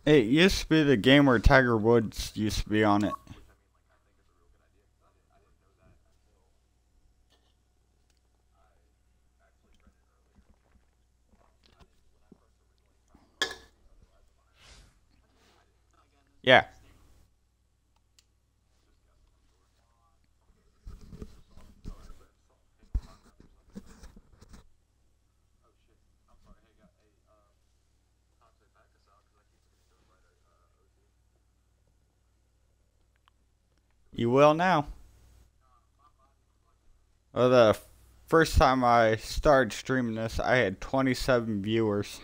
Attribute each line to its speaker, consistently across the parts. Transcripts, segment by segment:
Speaker 1: It used to be the game where Tiger Woods used to be on it. Yeah. You will now. Well, the first time I started streaming this, I had 27 viewers.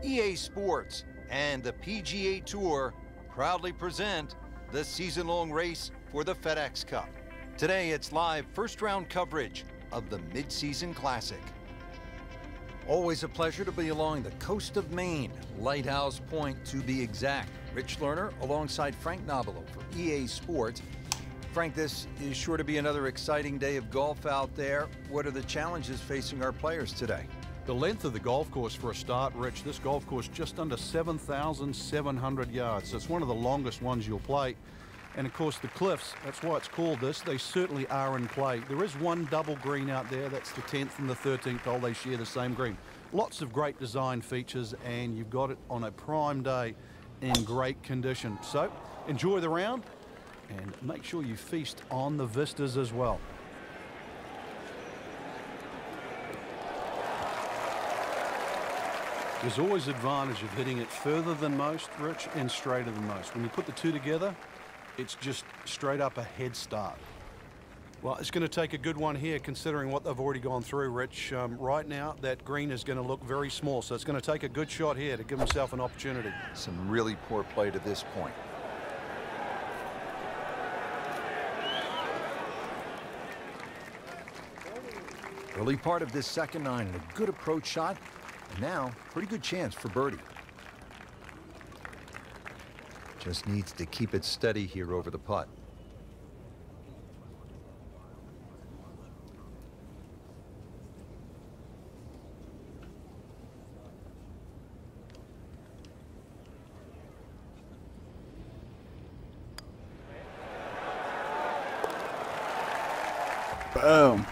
Speaker 2: EA Sports and the PGA Tour proudly present the season-long race for the FedEx Cup. Today, it's live first-round coverage of the Mid-Season Classic. Always a pleasure to be along the coast of Maine, Lighthouse Point to be exact. Rich Lerner alongside Frank Nobilo for EA Sports. Frank, this is sure to be another exciting day of golf out there. What are the challenges facing our players today?
Speaker 3: The length of the golf course for a start, Rich, this golf course just under 7,700 yards. So it's one of the longest ones you'll play. And of course the cliffs, that's why it's called this, they certainly are in play. There is one double green out there, that's the 10th and the 13th hole, they share the same green. Lots of great design features, and you've got it on a prime day in great condition. So enjoy the round and make sure you feast on the vistas as well. There's always advantage of hitting it further than most, Rich, and straighter than most. When you put the two together, it's just straight up a head start. Well, it's going to take a good one here considering what they've already gone through, Rich. Right now, that green is going to look very small, so it's going to take a good shot here to give himself an opportunity.
Speaker 2: Some really poor play to this point. Early part of this second nine, and a good approach shot. And now, pretty good chance for birdie. Just needs to keep it steady here over the putt.
Speaker 1: Boom.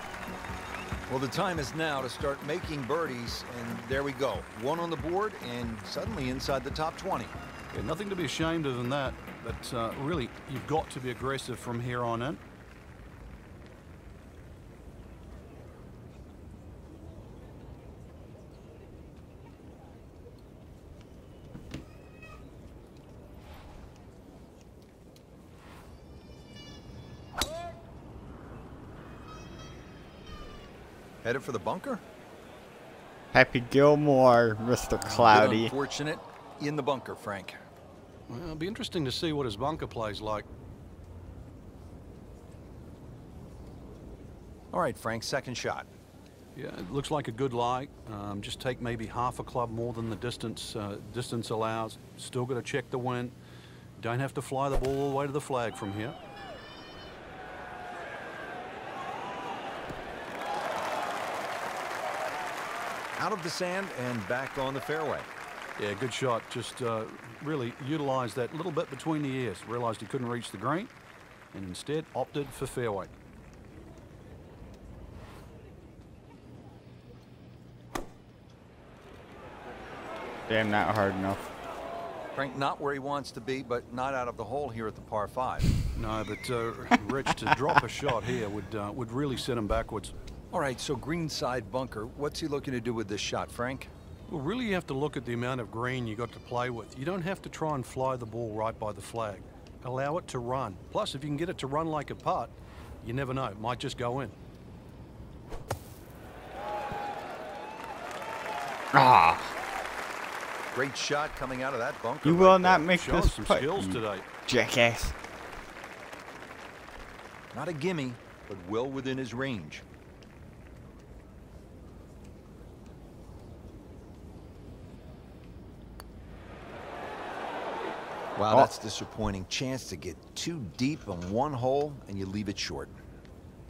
Speaker 2: Well, the time is now to start making birdies, and there we go. One on the board, and suddenly inside the top 20.
Speaker 3: Yeah, nothing to be ashamed of in that, but really, you've got to be aggressive from here on in.
Speaker 2: Headed for the bunker?
Speaker 1: Happy Gilmore, Mr. Cloudy.
Speaker 2: Unfortunate in the bunker, Frank.
Speaker 3: Well, it'll be interesting to see what his bunker plays like.
Speaker 2: All right, Frank, second shot.
Speaker 3: Yeah, it looks like a good lie. Just take maybe half a club more than the distance allows. Still got to check the wind. Don't have to fly the ball all the way to the flag from here.
Speaker 2: Out of the sand and back on the fairway.
Speaker 3: Yeah, good shot. Just really utilized that little bit between the ears. Realized he couldn't reach the green and instead opted for fairway.
Speaker 1: Damn, not hard enough.
Speaker 2: Frank, not where he wants to be, but not out of the hole here at the par 5.
Speaker 3: No, but Rich, to drop a shot here would really set him backwards.
Speaker 2: All right, so greenside bunker. What's he looking to do with this shot, Frank?
Speaker 3: Well, really you have to look at the amount of green you got to play with. You don't have to try and fly the ball right by the flag. Allow it to run. Plus, if you can get it to run like a putt, you never know. It might just go in.
Speaker 1: Ah.
Speaker 2: Great shot coming out of that bunker.
Speaker 1: You will not make
Speaker 3: Showing
Speaker 1: this
Speaker 3: some
Speaker 1: putt,
Speaker 3: skills
Speaker 1: you
Speaker 3: today.
Speaker 1: jackass.
Speaker 2: Not a gimme, but well within his range. Wow, that's disappointing. Chance to get too deep on one hole, and you leave it short.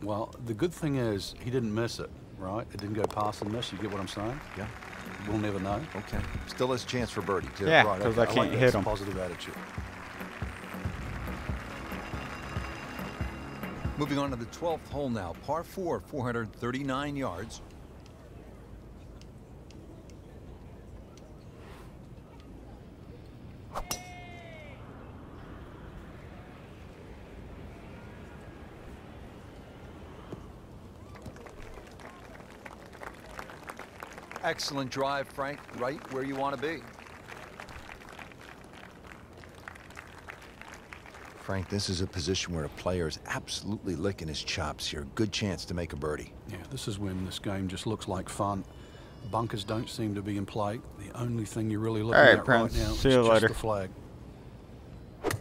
Speaker 3: Well, the good thing is he didn't miss it, right? It didn't go past and miss. You get what I'm saying?
Speaker 2: Yeah.
Speaker 3: We'll never know.
Speaker 2: Okay. Still has a chance for birdie, too.
Speaker 1: Yeah,
Speaker 3: Right,
Speaker 1: because
Speaker 3: okay.
Speaker 1: I can't
Speaker 3: like
Speaker 1: hit
Speaker 3: that.
Speaker 1: him.
Speaker 3: Positive attitude.
Speaker 2: Moving on to the 12th hole now. Par 4, 439 yards. Excellent drive, Frank. Right where you want to be. Frank, this is a position where a player is absolutely licking his chops here. Good chance to make a birdie.
Speaker 3: Yeah, this is when this game just looks like fun. Bunkers don't seem to be in play. The only thing you're really looking at
Speaker 1: Prince.
Speaker 3: right now
Speaker 1: See
Speaker 3: is
Speaker 1: you
Speaker 3: just
Speaker 1: later.
Speaker 3: the flag. This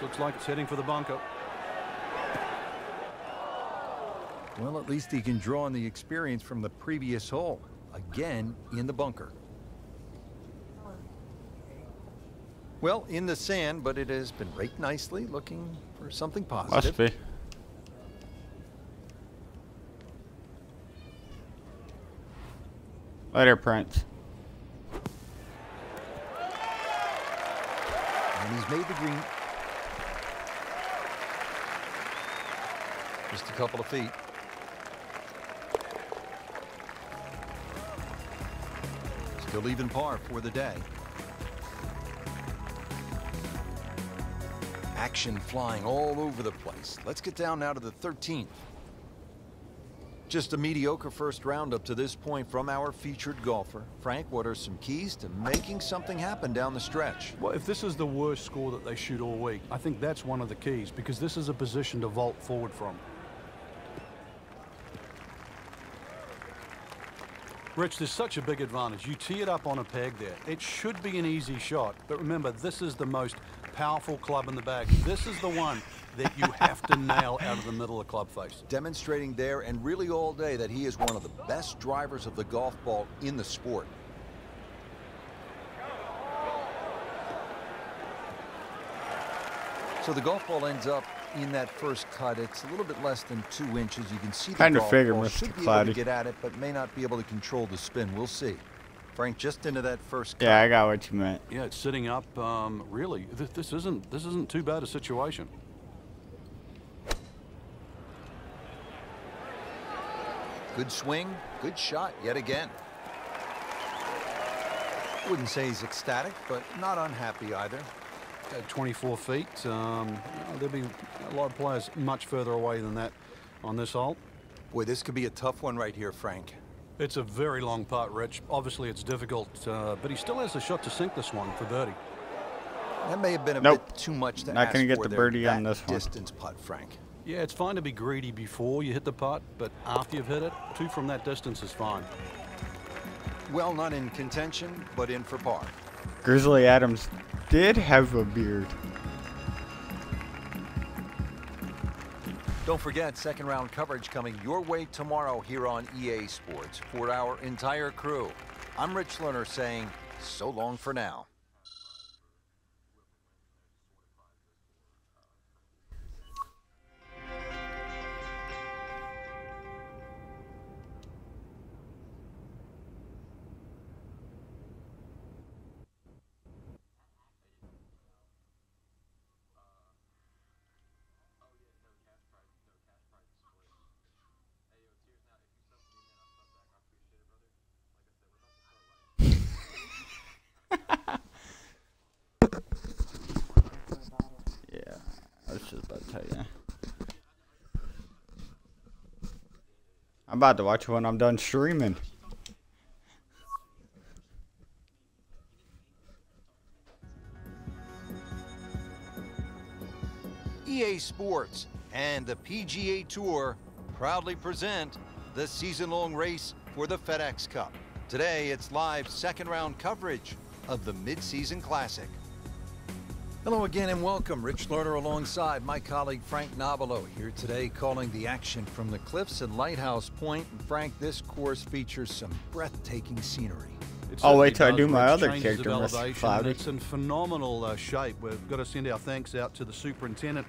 Speaker 3: looks like it's heading for the bunker.
Speaker 2: Well, at least he can draw on the experience from the previous hole. Again, in the bunker. Well, in the sand, but it has been raked nicely, looking for something positive.
Speaker 1: Must be. Later, Prince.
Speaker 2: And he's made the green. Just a couple of feet. Still even par for the day. Action flying all over the place. Let's get down now to the 13th. Just a mediocre first round up to this point from our featured golfer. Frank, what are some keys to making something happen down the stretch?
Speaker 3: Well, if this is the worst score that they shoot all week, I think that's one of the keys, because this is a position to vault forward from. Rich, there's such a big advantage. You tee it up on a peg there. It should be an easy shot, but remember, this is the most powerful club in the bag. This is the one that you have to nail out of the middle of club face.
Speaker 2: Demonstrating there and really all day that he is one of the best drivers of the golf ball in the sport. So the golf ball ends up in that first cut. It's a little bit less than 2 inches. You can see the
Speaker 1: Kinda
Speaker 2: golf
Speaker 1: figured,
Speaker 2: ball
Speaker 1: Mr.
Speaker 2: should be able
Speaker 1: Cloudy.
Speaker 2: to get at it, but may not be able to control the spin. We'll see. Frank, just into that first cut.
Speaker 1: Yeah, I got what you meant.
Speaker 3: Yeah, it's sitting up. Really, this isn't too bad a situation.
Speaker 2: Good swing, good shot yet again. Wouldn't say he's ecstatic, but not unhappy either.
Speaker 3: At 24 feet, there'll be a lot of players much further away than that on this hole.
Speaker 2: Boy, this could be a tough one right here, Frank.
Speaker 3: It's a very long putt, Rich. Obviously, it's difficult, but he still has a shot to sink this one for birdie.
Speaker 2: That may have been a
Speaker 1: Nope.
Speaker 2: bit too much to
Speaker 1: Not
Speaker 2: ask
Speaker 1: gonna get
Speaker 2: for
Speaker 1: the
Speaker 2: there.
Speaker 1: birdie on
Speaker 2: That
Speaker 1: this one.
Speaker 2: distance putt, Frank.
Speaker 3: Yeah, it's fine to be greedy before you hit the putt, but after you've hit it, 2 from that distance is fine.
Speaker 2: Well, not in contention, but in for par.
Speaker 1: Grizzly Adams did have a beard.
Speaker 2: Don't forget, second round coverage coming your way tomorrow here on EA Sports. For our entire crew, I'm Rich Lerner saying so long for now.
Speaker 1: Yeah, I was just about to tell you. I'm about to watch it when I'm done streaming.
Speaker 2: EA Sports and the PGA Tour proudly present the season-long race for the FedEx Cup. Today, it's live second-round coverage of the Mid-Season Classic. Hello again and welcome. Rich Lerner alongside my colleague Frank Nobilo here today calling the action from the cliffs at Lighthouse Point. And Frank, this course features some breathtaking scenery.
Speaker 1: I'll wait till I
Speaker 3: certainly
Speaker 1: do my
Speaker 3: does.
Speaker 1: other
Speaker 3: Changes of
Speaker 1: character, Mr.
Speaker 3: elevation.
Speaker 1: Cloudy.
Speaker 3: It's in phenomenal shape. We've got to send our thanks out to the superintendent,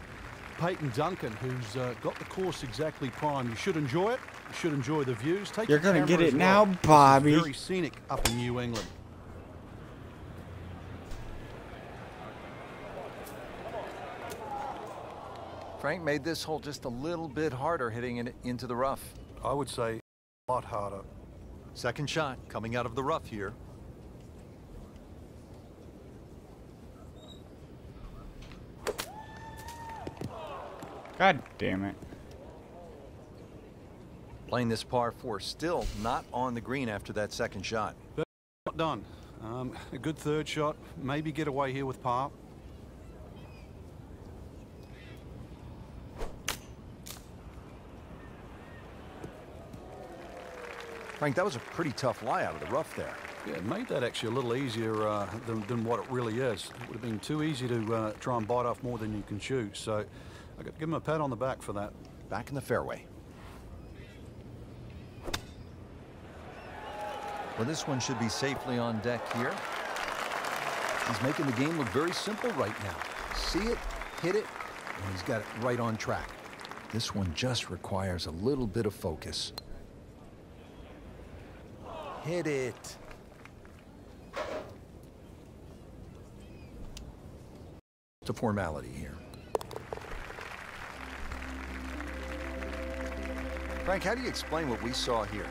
Speaker 3: Peyton Duncan, who's got the course exactly prime. You should enjoy it. You should enjoy the views. Take
Speaker 1: You're
Speaker 3: your
Speaker 1: gonna get
Speaker 3: camera
Speaker 1: it
Speaker 3: as
Speaker 1: now,
Speaker 3: well. This is
Speaker 1: Bobby.
Speaker 3: very scenic up in New England.
Speaker 2: Frank made this hole just a little bit harder hitting it into the rough.
Speaker 3: I would say a lot harder.
Speaker 2: Second shot coming out of the rough here.
Speaker 1: God damn it.
Speaker 2: Playing this par 4, still not on the green after that second shot.
Speaker 3: Not done. A good third shot. Maybe get away here with par.
Speaker 2: Frank, that was a pretty tough lie out of the rough there.
Speaker 3: Yeah, it made that actually a little easier than what it really is. It would have been too easy to try and bite off more than you can chew. So I got to give him a pat on the back for that.
Speaker 2: Back in the fairway. Well, this one should be safely on deck here. He's making the game look very simple right now. See it, hit it, and he's got it right on track. This one just requires a little bit of focus. Hit it. It's a formality here. Frank, how do you explain what we saw here?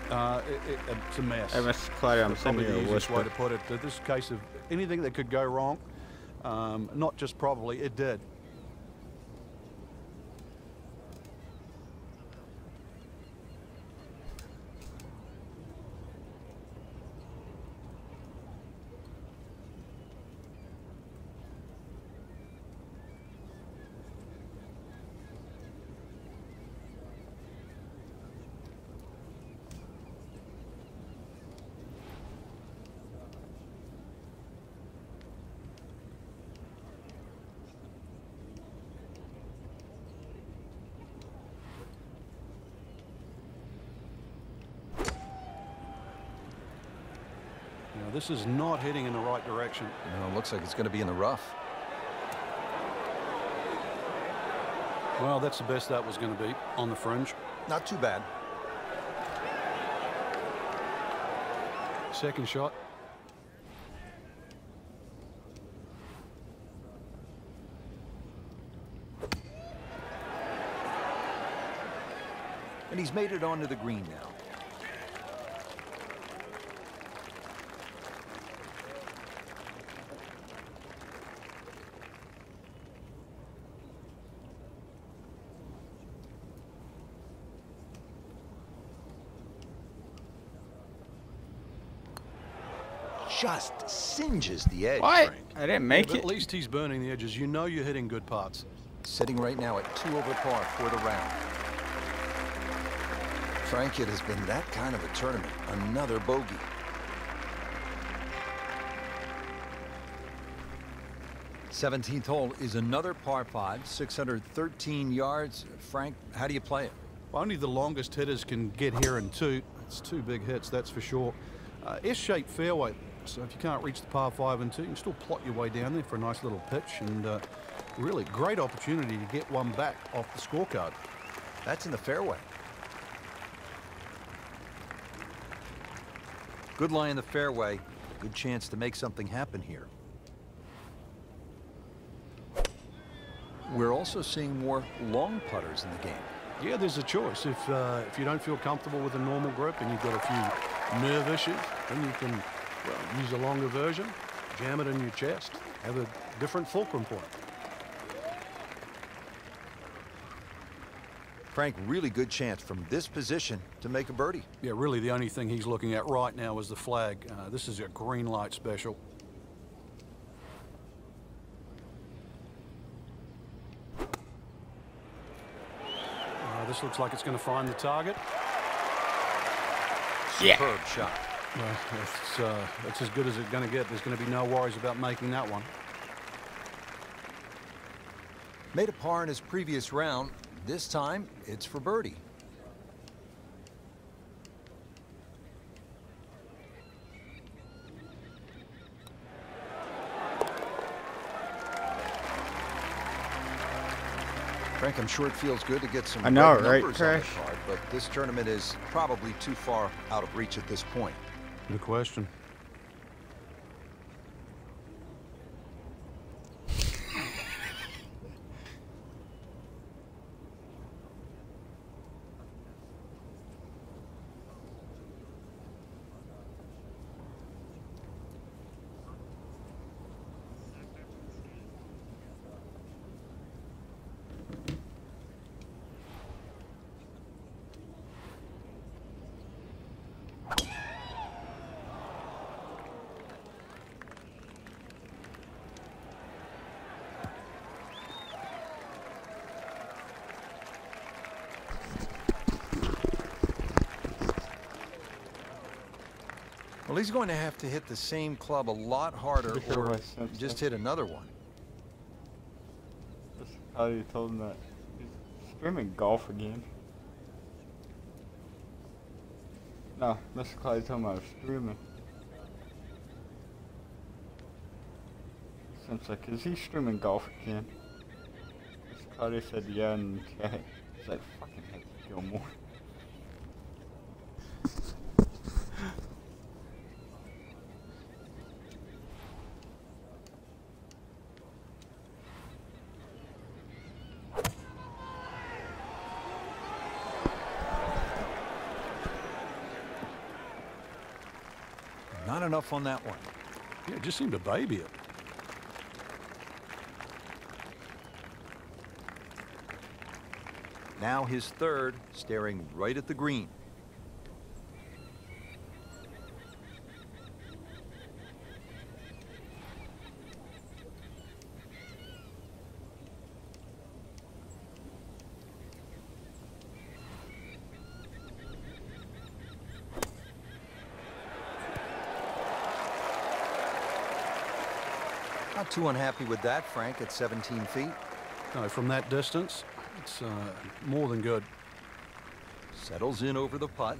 Speaker 3: It's a mess.
Speaker 1: Hey, Mr. Cloudy, I'm
Speaker 3: That's probably
Speaker 1: sending
Speaker 3: the
Speaker 1: you a
Speaker 3: easiest way
Speaker 1: whisper.
Speaker 3: to put it. This is a case of anything that could go wrong. Not just probably, it did. Now, this is not heading in the right direction.
Speaker 2: No, looks like it's going to be in the rough.
Speaker 3: Well, that's the best that was going to be, on the fringe.
Speaker 2: Not too bad.
Speaker 3: Second shot.
Speaker 2: And he's made it onto the green now. Just singes the edge,
Speaker 1: What?
Speaker 2: Frank.
Speaker 1: I didn't make
Speaker 3: But
Speaker 1: it.
Speaker 3: at least he's burning the edges. You know you're hitting good parts.
Speaker 2: Sitting right now at 2 over par for the round. Frank, it has been that kind of a tournament. Another bogey. th hole is another par 5, 613 yards. Frank, how do you play it?
Speaker 3: Only the longest hitters can get here in 2. It's 2 big hits, that's for sure. S-shaped fairway, so if you can't reach the par 5 and 2, you can still plot your way down there for a nice little pitch, and really great opportunity to get one back off the scorecard.
Speaker 2: That's in the fairway. Good lie in the fairway. Good chance to make something happen here. We're also seeing more long putters in the game.
Speaker 3: Yeah, there's a choice. If you don't feel comfortable with a normal grip and you've got a few nerve issues, then you can use a longer version, jam it in your chest, have a different fulcrum point.
Speaker 2: Frank, really good chance from this position to make a birdie.
Speaker 3: Yeah, really the only thing he's looking at right now is the flag. This is a green light special. This looks like it's going to find the target.
Speaker 1: Yeah.
Speaker 2: Superb shot.
Speaker 3: Well, it's as good as it's going to get. There's going to be no worries about making that one.
Speaker 2: Made a par in his previous round. This time, it's for birdie. Frank, I'm sure it feels good to get some
Speaker 1: I know,
Speaker 2: red
Speaker 1: right,
Speaker 2: numbers on the
Speaker 1: Crash?
Speaker 2: card, but this tournament is probably too far out of reach at this point.
Speaker 3: Good question.
Speaker 2: Well, he's going to have to hit the same club a lot harder or just hit another one.
Speaker 1: That's how you told him that he's streaming golf again. No, Mr. Clyde told him I was streaming. Seems like, is he streaming golf again? Mr. Clyde said yeah in the chat. He's like, fucking heck, Gilmore.
Speaker 2: Not enough on that one.
Speaker 3: Yeah, it just seemed to baby it.
Speaker 2: Now his third, staring right at the green. Not too unhappy with that, Frank, at 17 feet.
Speaker 3: No, from that distance, it's more than good.
Speaker 2: Settles in over the putt.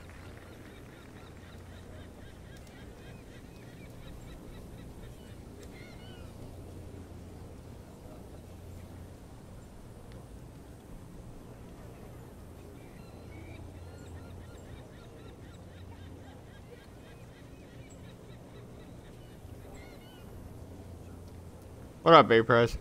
Speaker 1: What up, Bay-Press?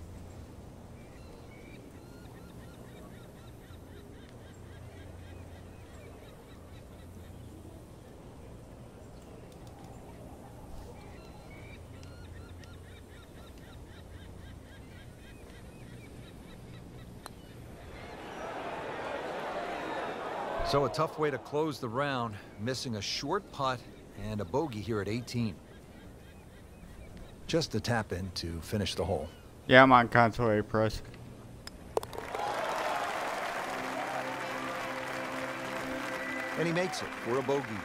Speaker 2: So a tough way to close the round, missing a short putt and a bogey here at 18. Just a tap in to finish the hole.
Speaker 1: Yeah, I'm on console A-Press.
Speaker 2: And he makes it for a bogey here.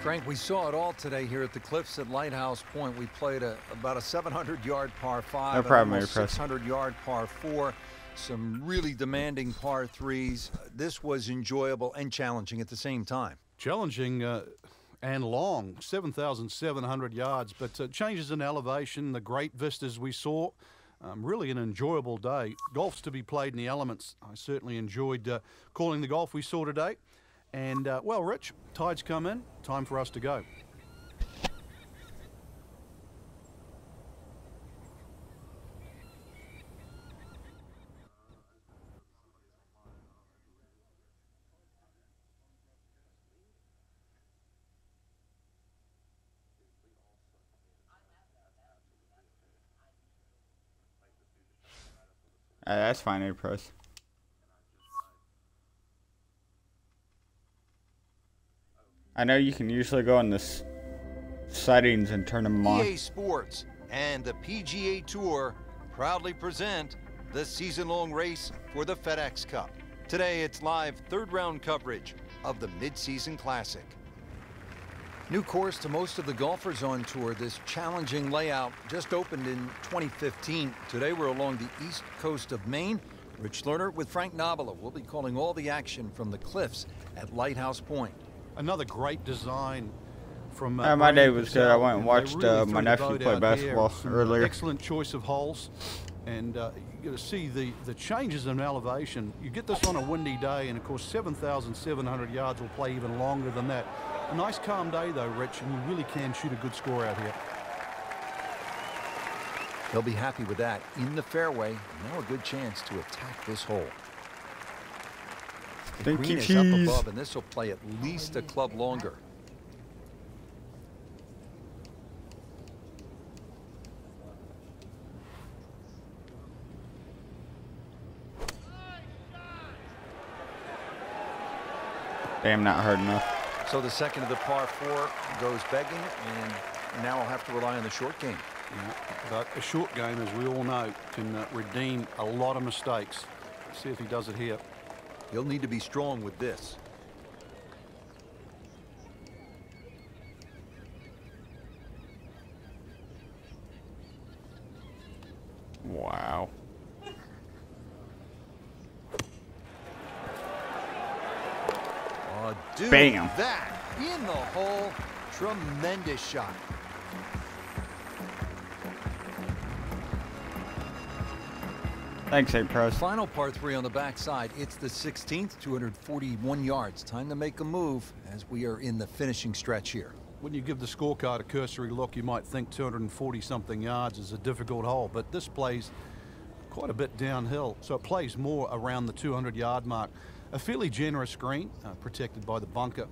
Speaker 2: Frank, we saw it all today here at the Cliffs at Lighthouse Point. We played about a 700-yard par 5,
Speaker 1: No problem,
Speaker 2: almost
Speaker 1: A-Press.
Speaker 2: 600-yard par 4, some really demanding par 3s. This was enjoyable and challenging at the same time.
Speaker 3: Challenging and long, 7,700 yards, but changes in elevation, the great vistas we saw. Really an enjoyable day. Golf's to be played in the elements. I certainly enjoyed calling the golf we saw today. And, well, Rich, tide's come in. Time for us to go.
Speaker 1: That's fine, A-Press. I know you can usually go in this settings and turn them on.
Speaker 2: EA Sports and the PGA Tour proudly present the season-long race for the FedEx Cup. Today, it's live third-round coverage of the Mid-Season Classic. New course to most of the golfers on tour. This challenging layout just opened in 2015. Today, we're along the east coast of Maine. Rich Lerner with Frank Nobila. We'll be calling all the action from the Cliffs at Lighthouse Point.
Speaker 3: Another great design from
Speaker 1: my day was good. I went and
Speaker 3: They
Speaker 1: watched
Speaker 3: really
Speaker 1: my
Speaker 3: threw the
Speaker 1: nephew
Speaker 3: boat
Speaker 1: play
Speaker 3: out
Speaker 1: basketball
Speaker 3: here. Some
Speaker 1: earlier.
Speaker 3: Excellent choice of holes. And you got to see the changes in elevation. You get this on a windy day, and of course 7,700 yards will play even longer than that. A nice calm day though, Rich, and you really can shoot a good score out here.
Speaker 2: He'll be happy with that. In the fairway, now a good chance to attack this hole. The green is up above, and this will play at least a club longer.
Speaker 1: Damn, not hard enough.
Speaker 2: So the second of the par 4 goes begging, and now I'll have to rely on the short game.
Speaker 3: Yeah, but a short game, as we all know, can redeem a lot of mistakes. See if he does it here.
Speaker 2: He'll need to be strong with this.
Speaker 1: Wow.
Speaker 2: Oh, dude,
Speaker 1: Bam.
Speaker 2: that in the hole. Tremendous shot.
Speaker 1: Thanks, St. Pros.
Speaker 2: Final par 3 on the backside. It's the 16th, 241 yards. Time to make a move as we are in the finishing stretch here.
Speaker 3: When you give the scorecard a cursory look, you might think 240-something yards is a difficult hole, but this plays quite a bit downhill, so it plays more around the 200-yard mark. A fairly generous green, protected by the bunker.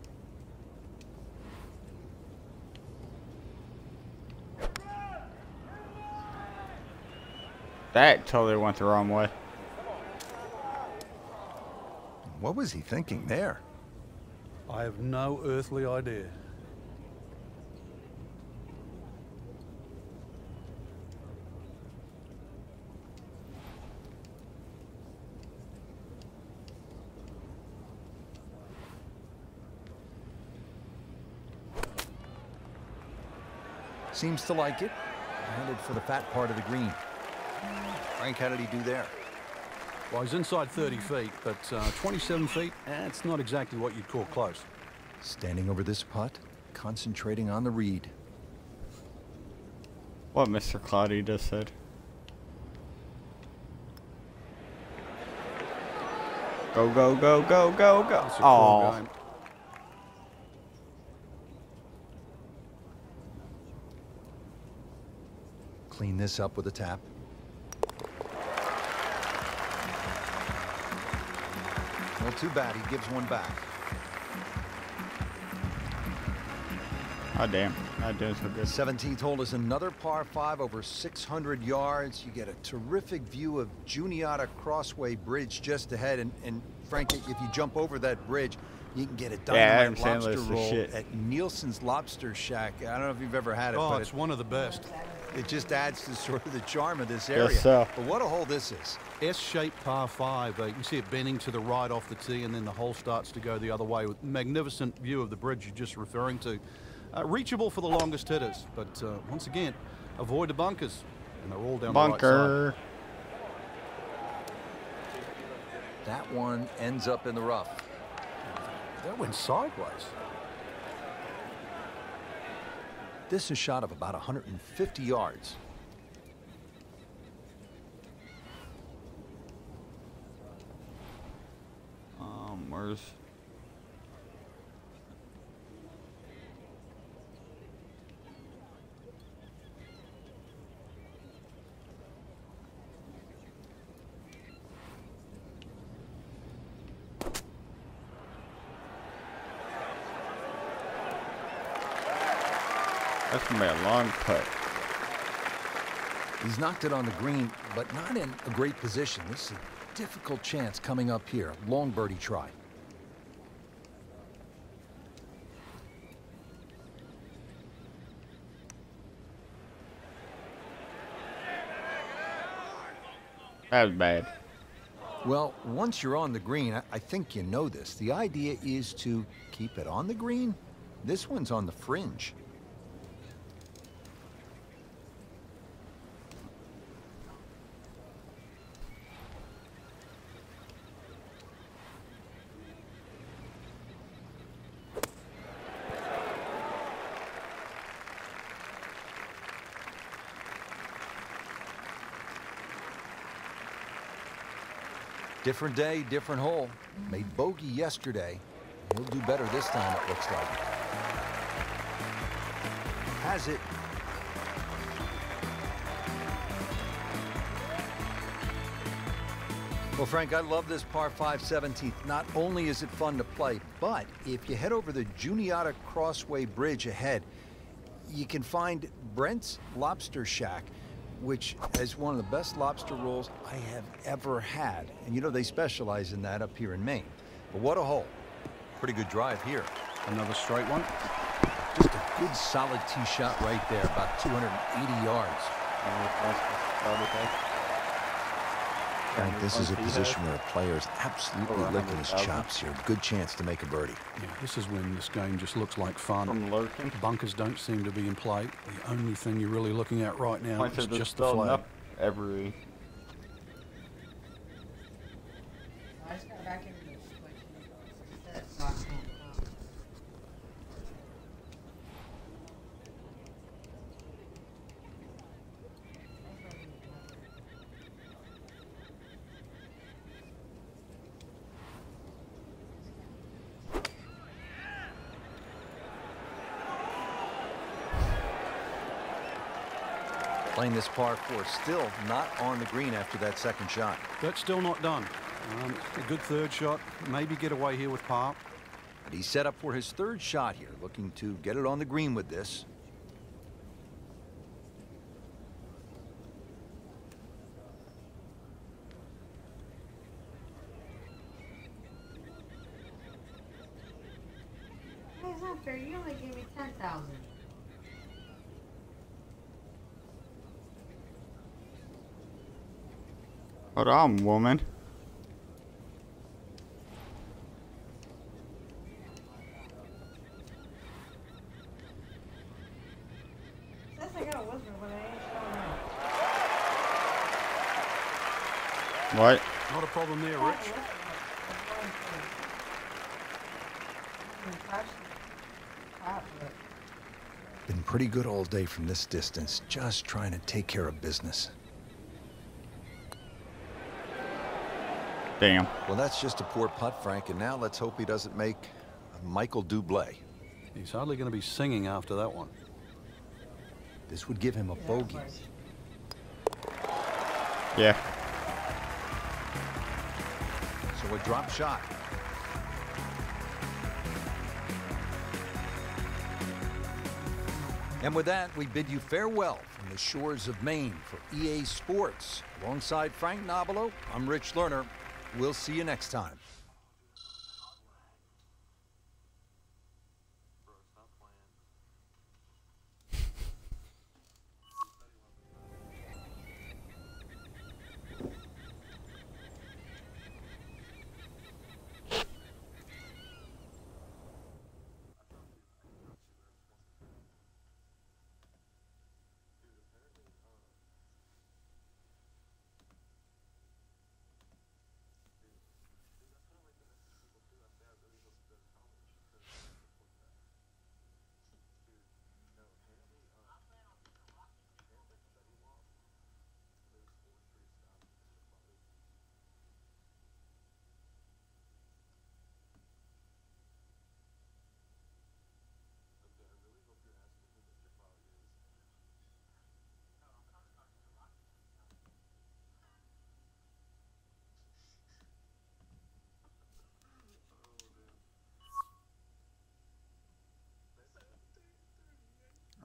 Speaker 1: That totally went the wrong way.
Speaker 2: What was he thinking there?
Speaker 3: I have no earthly idea.
Speaker 2: Seems to like it. Headed for the fat part of the green. Frank, how did he do there?
Speaker 3: Well, he's inside 30 feet, but 27 feet, it's not exactly what you'd call close.
Speaker 2: Standing over this putt, concentrating on the read.
Speaker 1: What Mr. Cloudy just said. Go, go, go, go, go, go.
Speaker 3: That's a cool game.
Speaker 2: Clean this up with a tap. Well, too bad. He gives one back.
Speaker 1: Oh, damn. Not doing so good.
Speaker 2: 17th hole is another par 5 over 600 yards. You get a terrific view of Juniata Crossway Bridge just ahead. And Frank, if you jump over that bridge, you can get a dynamite lobster roll at Nielsen's Lobster Shack. I don't know if you've ever had it.
Speaker 3: Oh,
Speaker 2: but
Speaker 3: it's one of the best.
Speaker 2: It just adds to sort of the charm of this area.
Speaker 1: Yes, sir.
Speaker 2: But what a hole this is.
Speaker 3: S-shaped par 5. You can see it bending to the right off the tee, and then the hole starts to go the other way with magnificent view of the bridge you're just referring to. Reachable for the longest hitters, but once again, avoid the bunkers, and they're all down the right
Speaker 1: Bunker.
Speaker 3: side.
Speaker 2: That one ends up in the rough.
Speaker 3: That went sideways.
Speaker 2: This is a shot of about 150 yards.
Speaker 1: Where's... That's gonna be a long putt.
Speaker 2: He's knocked it on the green, but not in a great position. This is a difficult chance coming up here. Long birdie try.
Speaker 1: That was bad.
Speaker 2: Well, once you're on the green, I think you know this. The idea is to keep it on the green. This one's on the fringe. Different day, different hole. Made bogey yesterday. He'll do better this time, it looks like. Has it. Well, Frank, I love this par 5 17th. Not only is it fun to play, but if you head over the Juniata Crossway Bridge ahead, you can find Brent's Lobster Shack, which has one of the best lobster rolls I have ever had. And you know, they specialize in that up here in Maine. But what a hole. Pretty good drive here.
Speaker 3: Another straight one.
Speaker 2: Just a good solid tee shot right there, about 280 yards.
Speaker 4: Frank, this is a position where a player is absolutely licking his chops here. Good chance to make a birdie.
Speaker 3: Yeah, this is when this game just looks like fun.
Speaker 1: From lurking.
Speaker 3: Bunkers don't seem to be in play. The only thing you're really looking at right now is just the flag.
Speaker 1: Up every.
Speaker 5: I just got back into the switch.
Speaker 2: Playing this par 4, still not on the green after that second shot.
Speaker 3: That's still not done. A good third shot. Maybe get away here with par.
Speaker 2: But he's set up for his third shot here, looking to get it on the green with this.
Speaker 5: That's not fair. You only gave me 10,000.
Speaker 1: Hold on, woman.
Speaker 5: Says I got a whisper, but I ain't showing up.
Speaker 1: What?
Speaker 3: Not a problem there, Rich.
Speaker 2: Been pretty good all day from this distance, just trying to take care of business.
Speaker 1: Damn.
Speaker 2: Well, that's just a poor putt, Frank, and now let's hope he doesn't make a Michael Bublé.
Speaker 3: He's hardly going to be singing after that one.
Speaker 2: This would give him a bogey.
Speaker 1: Yeah.
Speaker 2: So a drop shot. And with that, we bid you farewell from the shores of Maine for EA Sports. Alongside Frank Nobilo, I'm Rich Lerner. We'll see you next time.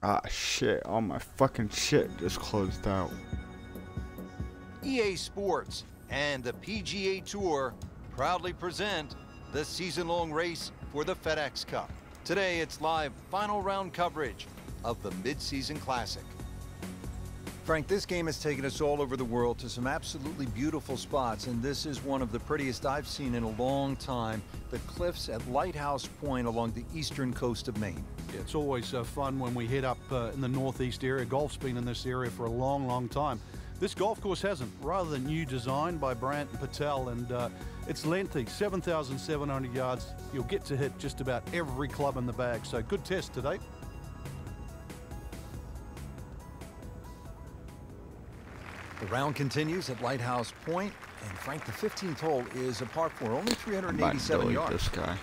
Speaker 1: Ah, shit. All my fucking shit just closed out.
Speaker 2: EA Sports and the PGA Tour proudly present the season-long race for the FedEx Cup. Today, it's live final round coverage of the Mid-Season Classic. Frank, this game has taken us all over the world to some absolutely beautiful spots, and this is one of the prettiest I've seen in a long time, the cliffs at Lighthouse Point along the eastern coast of Maine.
Speaker 3: Yeah, it's always fun when we head up in the northeast area. Golf's been in this area for a long, long time. This golf course hasn't. Rather new design by Brant and Patel, and it's lengthy, 7,700 yards. You'll get to hit just about every club in the bag, so good test today.
Speaker 2: The round continues at Lighthouse Point. And Frank, the 15th hole is a par 4, only
Speaker 1: I'm about to
Speaker 2: 387
Speaker 1: delete
Speaker 2: yards.
Speaker 1: this guy.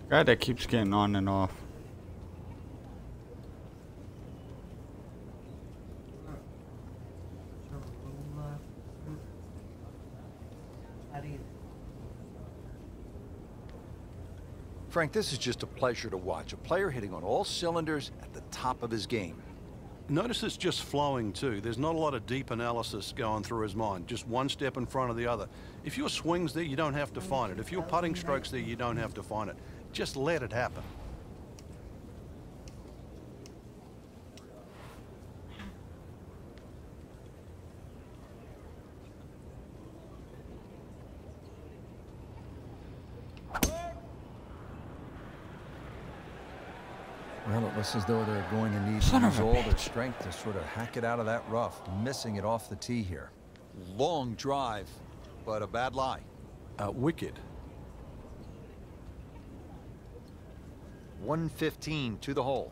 Speaker 1: Guy that keeps getting on and off.
Speaker 2: Frank, this is just a pleasure to watch. A player hitting on all cylinders at the top of his game.
Speaker 3: Notice it's just flowing too. There's not a lot of deep analysis going through his mind. Just one step in front of the other. If your swing's there, you don't have to find it. If your putting stroke's there, you don't have to find it. Just let it happen.
Speaker 2: Well, it looks as though they're going to need to use all their strength to sort of hack it out of that rough, missing it off the tee here. Long drive, but a bad lie.
Speaker 3: Wicked.
Speaker 2: 115 to the hole.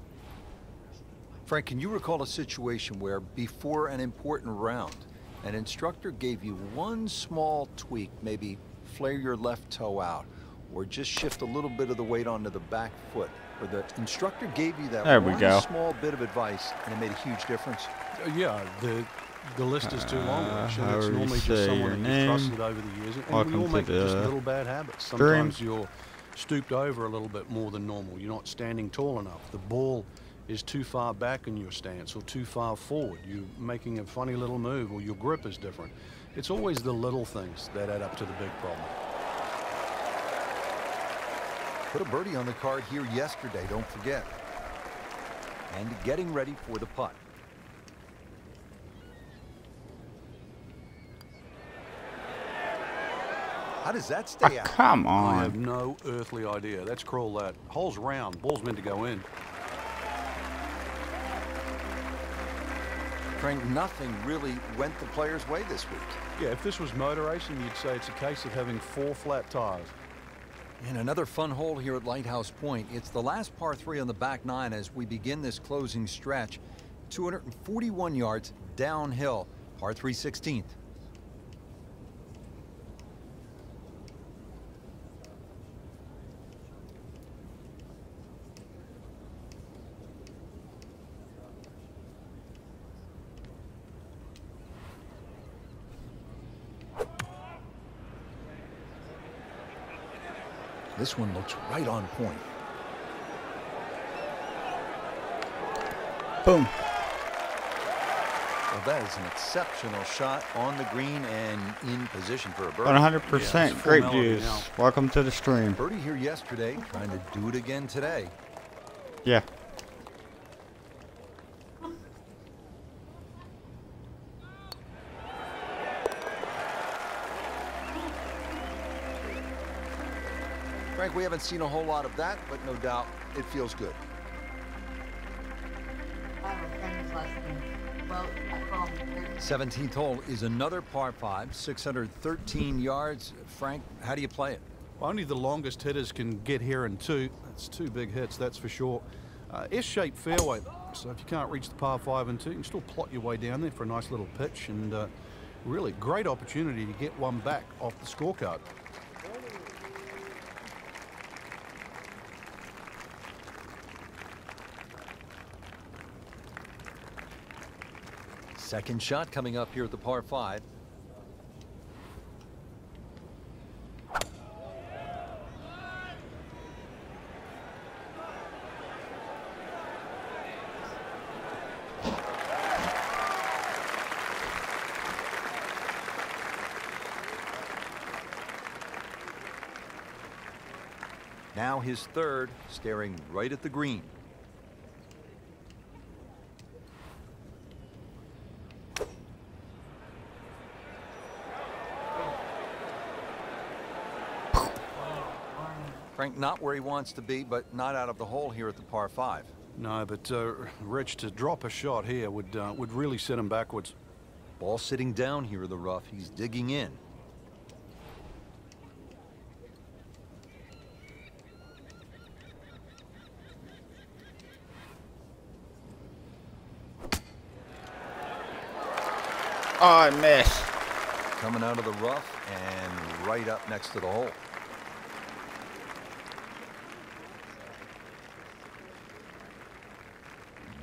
Speaker 2: Frank, can you recall a situation where before an important round, an instructor gave you one small tweak, maybe flare your left toe out, or just shift a little bit of the weight onto the back foot, or the instructor gave you that one small bit of advice and it made a huge difference?
Speaker 3: Yeah, the list is too long. Actually, it's normally just someone that you've trusted over the years. And we all make just little bad habits. Sometimes you're stooped over a little bit more than normal. You're not standing tall enough. The ball is too far back in your stance or too far forward. You're making a funny little move, or your grip is different. It's always the little things that add up to the big problem.
Speaker 2: Put a birdie on the card here yesterday, don't forget. And getting ready for the putt. How does that stay out?
Speaker 1: Come on.
Speaker 3: I have no earthly idea. Let's crawl that. Hole's round. Ball's meant to go in.
Speaker 2: Frank, nothing really went the player's way this week.
Speaker 3: Yeah, if this was motor racing, you'd say it's a case of having 4 flat tires.
Speaker 2: And another fun hole here at Lighthouse Point. It's the last par 3 on the back 9 as we begin this closing stretch. 241 yards downhill, par 3 16th. This one looks right on point.
Speaker 1: Boom.
Speaker 2: Well, that is an exceptional shot on the green and in position for a birdie.
Speaker 1: 100%. Great views. Welcome to the stream.
Speaker 2: Birdie here yesterday, trying to do it again today.
Speaker 1: Yeah.
Speaker 2: Frank, we haven't seen a whole lot of that, but no doubt it feels good.
Speaker 5: I have a friend who's last name. Well, I call him
Speaker 2: 17th hole is another par 5, 613 yards. Frank, how do you play it?
Speaker 3: Well, only the longest hitters can get here in 2. That's 2 big hits, that's for sure. S-shaped fairway, so if you can't reach the par 5 and 2, you can still plot your way down there for a nice little pitch, and really great opportunity to get one back off the scorecard.
Speaker 2: Second shot coming up here at the par 5. Now his third, staring right at the green. Frank, not where he wants to be, but not out of the hole here at the par 5.
Speaker 3: No, but Rich, to drop a shot here would really set him backwards.
Speaker 2: Ball sitting down here in the rough. He's digging in.
Speaker 1: Oh, I missed.
Speaker 2: Coming out of the rough and right up next to the hole.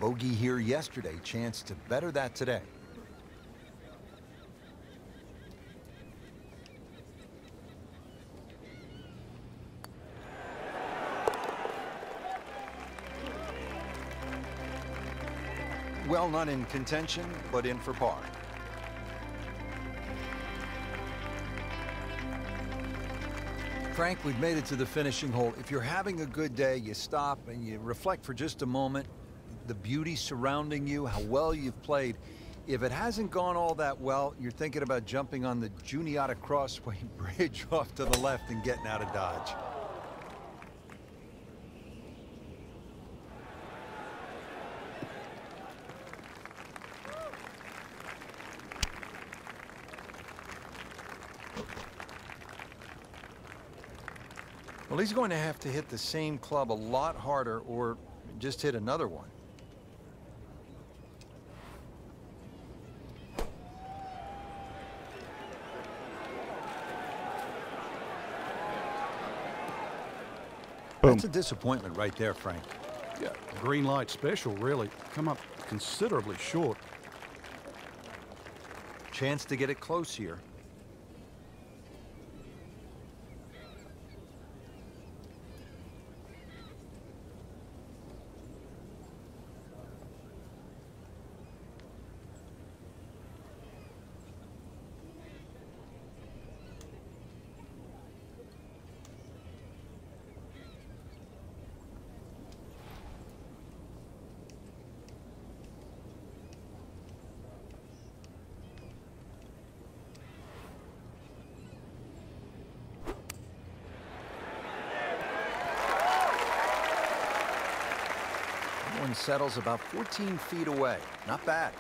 Speaker 2: Bogey here yesterday, chance to better that today. Well, not in contention, but in for par. Frank, we've made it to the finishing hole. If you're having a good day, you stop and you reflect for just a moment. The beauty surrounding you, how well you've played. If it hasn't gone all that well, you're thinking about jumping on the Juniata Crossway Bridge off to the left and getting out of Dodge. Well, he's going to have to hit the same club a lot harder or just hit another one.
Speaker 1: Boom.
Speaker 2: That's a disappointment right there, Frank.
Speaker 3: Yeah, green light special, really. Come up considerably short.
Speaker 2: Chance to get it close here. One settles about 14 feet away. Not bad.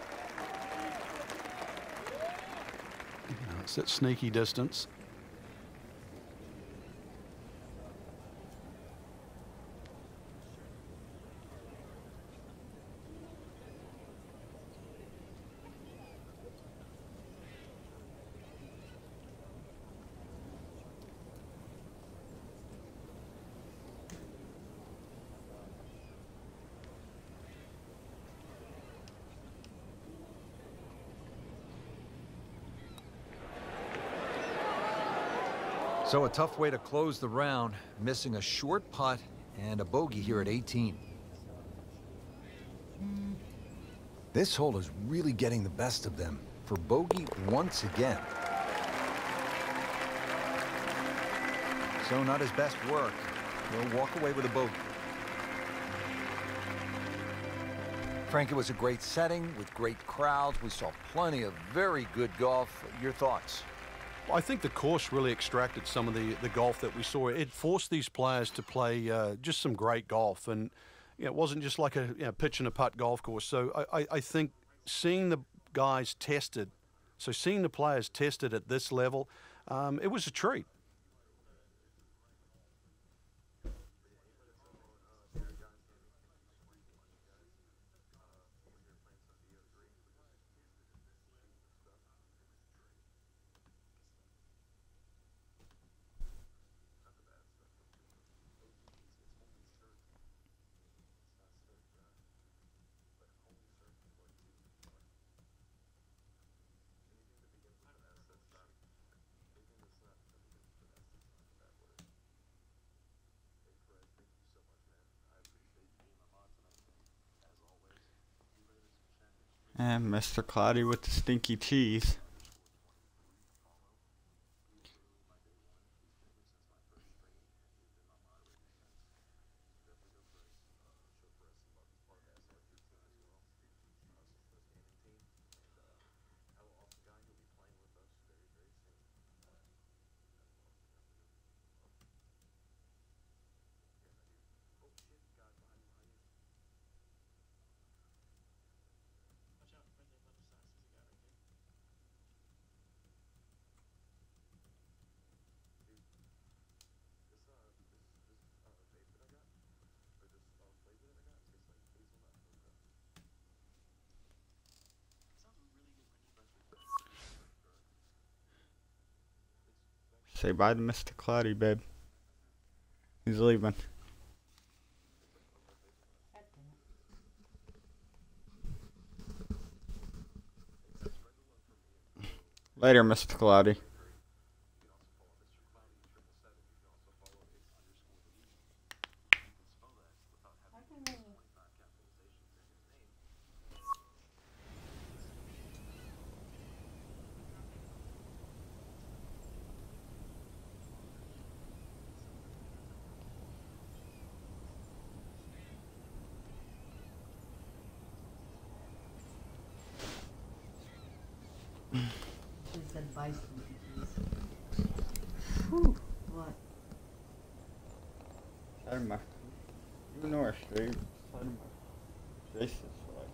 Speaker 3: It's that sneaky distance.
Speaker 2: So a tough way to close the round, missing a short putt and a bogey here at 18. This hole is really getting the best of them for bogey once again. So not his best work. He'll walk away with a bogey. Frank, it was a great setting with great crowds. We saw plenty of very good golf. Your thoughts?
Speaker 3: I think the course really extracted some of the golf that we saw. It forced these players to play just some great golf, and it wasn't just like a pitch and a putt golf course. So I think seeing the guys tested, seeing the players tested at this level, it was a treat.
Speaker 1: And Mr. Cloudy with the stinky cheese. Say bye to Mr. Cloudy, babe. He's leaving. Later, Mr. Cloudy.
Speaker 5: She said bison. Whew. What?
Speaker 1: Side of my, even though I shaved, side of my face is like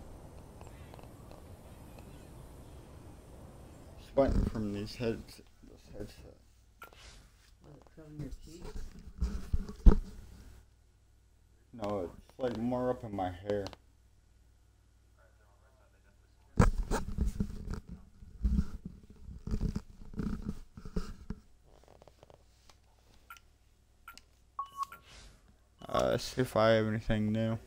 Speaker 1: sweating from this headset.
Speaker 5: Was it covering your cheeks?
Speaker 1: No, it's like more up in my hair. Let's see if I have anything new.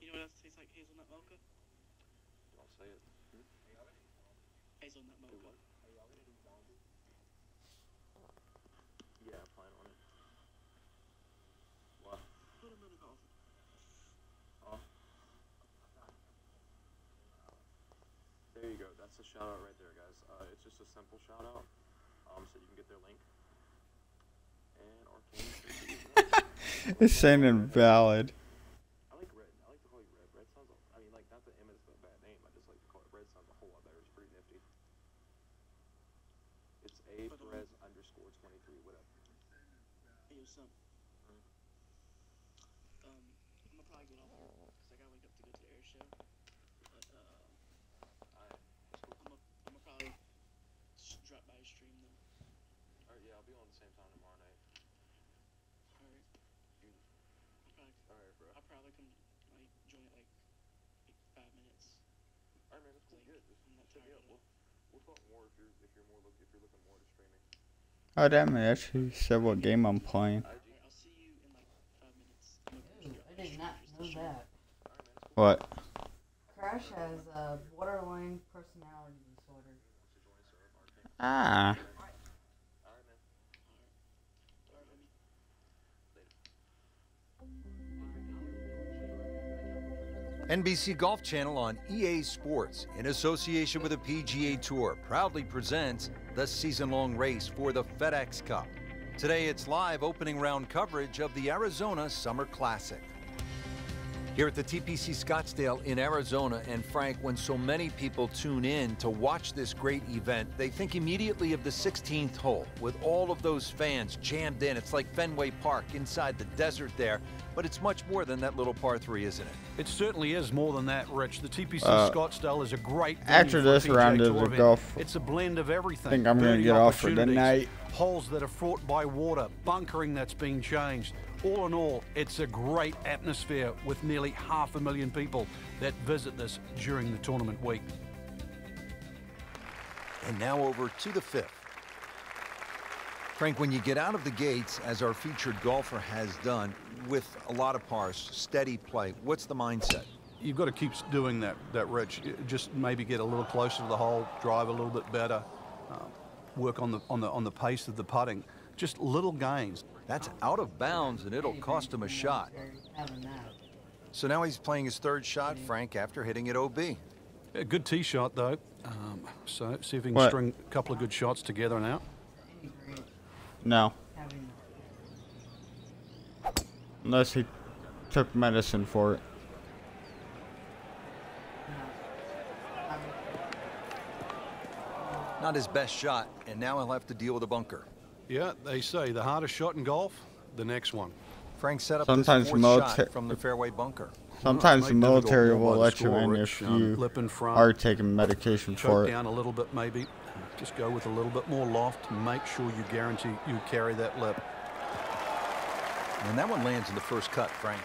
Speaker 6: You know what else tastes like hazelnut mocha?
Speaker 7: I'll say it.
Speaker 6: Hazelnut mocha.
Speaker 7: Yeah, I plan on it. What?
Speaker 6: Put them in a coffee.
Speaker 7: Oh. There you go. That's the shout out right there, guys. It's just a simple shout out. So you can get their link. And Arcane.
Speaker 1: It's saying invalid.
Speaker 7: I like Red. I like to call you Red. Red sounds, I mean, like, not that M is a bad name. I just like to call it Red. Sounds a whole lot better. It's pretty nifty. It's A_Perez_23, whatever.
Speaker 6: Hey, yo, son. I'm gonna probably get off here because I gotta wake up to go to the air show. But, I'm gonna probably just drop by your stream though.
Speaker 7: Alright, yeah, I'll be on the same time tomorrow night.
Speaker 6: Alright.
Speaker 7: Alright, bro.
Speaker 6: I'll probably come, like, join it, like 5 minutes.
Speaker 7: Alright, man, that's cool. Good. Just
Speaker 6: I'm not
Speaker 7: hit me
Speaker 6: tired
Speaker 7: up.
Speaker 6: at all.
Speaker 7: We'll talk more if you're looking more to streaming.
Speaker 1: Oh damn, it actually said what game I'm playing.
Speaker 6: Alright, I'll see you in like 5 minutes.
Speaker 5: Ooh, I did not know that.
Speaker 1: What?
Speaker 5: Crash has a borderline personality disorder.
Speaker 1: Ah.
Speaker 2: NBC Golf Channel on EA Sports, in association with the PGA Tour, proudly presents the season-long race for the FedEx Cup. Today, it's live opening round coverage of the Arizona Summer Classic. Here at the TPC Scottsdale in Arizona, and Frank, when so many people tune in to watch this great event, they think immediately of the 16th hole, with all of those fans jammed in. It's like Fenway Park inside the desert there, but it's much more than that little par 3, isn't it?
Speaker 3: It certainly is more than that, Rich. The TPC Scottsdale is a great venue
Speaker 1: After
Speaker 3: for a
Speaker 1: this
Speaker 3: PGA
Speaker 1: round of
Speaker 3: Tour
Speaker 1: the
Speaker 3: event.
Speaker 1: golf,
Speaker 3: It's a blend of everything.
Speaker 1: I think I'm going to
Speaker 3: Birdie
Speaker 1: get off for the
Speaker 3: opportunities,
Speaker 1: night.
Speaker 3: Holes that are fraught by water, bunkering that's been changed. All in all, it's a great atmosphere with nearly 500,000 people that visit this during the tournament week.
Speaker 2: And now over to the 5th. Frank, when you get out of the gates, as our featured golfer has done, with a lot of pars, steady play, what's the mindset?
Speaker 3: You've got to keep doing that, Rich. Just maybe get a little closer to the hole, drive a little bit better, work on the pace of the putting. Just little gains.
Speaker 2: That's out of bounds, and it'll cost him a shot. So now he's playing his 3rd shot, Frank, after hitting it OB.
Speaker 3: A good tee shot, though. So see if he can string a couple of good shots together now.
Speaker 1: No. Unless he took medicine for it.
Speaker 2: Not his best shot, and now he'll have to deal with a bunker.
Speaker 3: Yeah, they say the hardest shot in golf, the next one.
Speaker 2: Frank set up
Speaker 1: Sometimes
Speaker 2: this fourth shot from the fairway bunker.
Speaker 1: Sometimes the
Speaker 3: Well, it's made
Speaker 1: military
Speaker 3: difficult
Speaker 1: will
Speaker 3: by
Speaker 1: let
Speaker 3: the
Speaker 1: you
Speaker 3: score,
Speaker 1: in
Speaker 3: Rich.
Speaker 1: if you
Speaker 3: Lip in front.
Speaker 1: are taking medication for
Speaker 3: Choke
Speaker 1: it.
Speaker 3: down a little bit maybe. Just go with a little bit more loft. Make sure you guarantee you carry that lip.
Speaker 2: And that one lands in the first cut, Frank.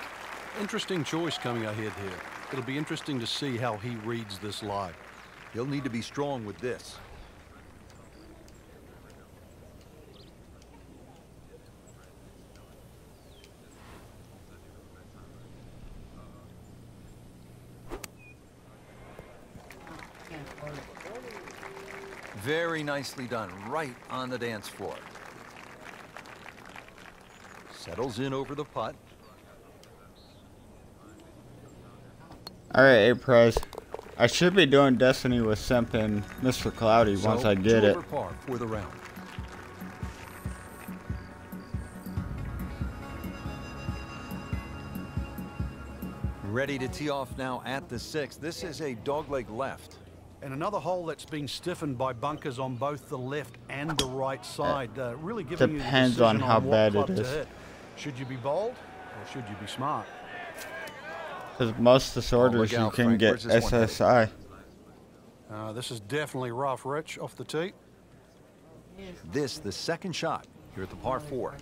Speaker 3: Interesting choice coming ahead here. It'll be interesting to see how he reads this lie.
Speaker 2: He'll need to be strong with this. Very nicely done, right on the dance floor. Settles in over the putt.
Speaker 1: Alright, A-Prize. I should be doing Destiny with Simp and Mr. Cloudy once I get it.
Speaker 2: Over par for the round. Ready to tee off now at the 6th. This is a dogleg left.
Speaker 3: And another hole that's been stiffened by bunkers on both the left and the right side. Really giving you the
Speaker 1: Depends
Speaker 3: decision
Speaker 1: on how
Speaker 3: what
Speaker 1: bad
Speaker 3: club
Speaker 1: it
Speaker 3: to
Speaker 1: is.
Speaker 3: hit. Should you be bold or should you be smart?
Speaker 1: Because most disorders
Speaker 2: look
Speaker 1: you
Speaker 2: out,
Speaker 1: can
Speaker 2: Frank.
Speaker 1: get
Speaker 2: Where's this one headed?
Speaker 1: SSI.
Speaker 3: This is definitely rough, Rich, off the tee.
Speaker 2: This, the second shot here at the par 4.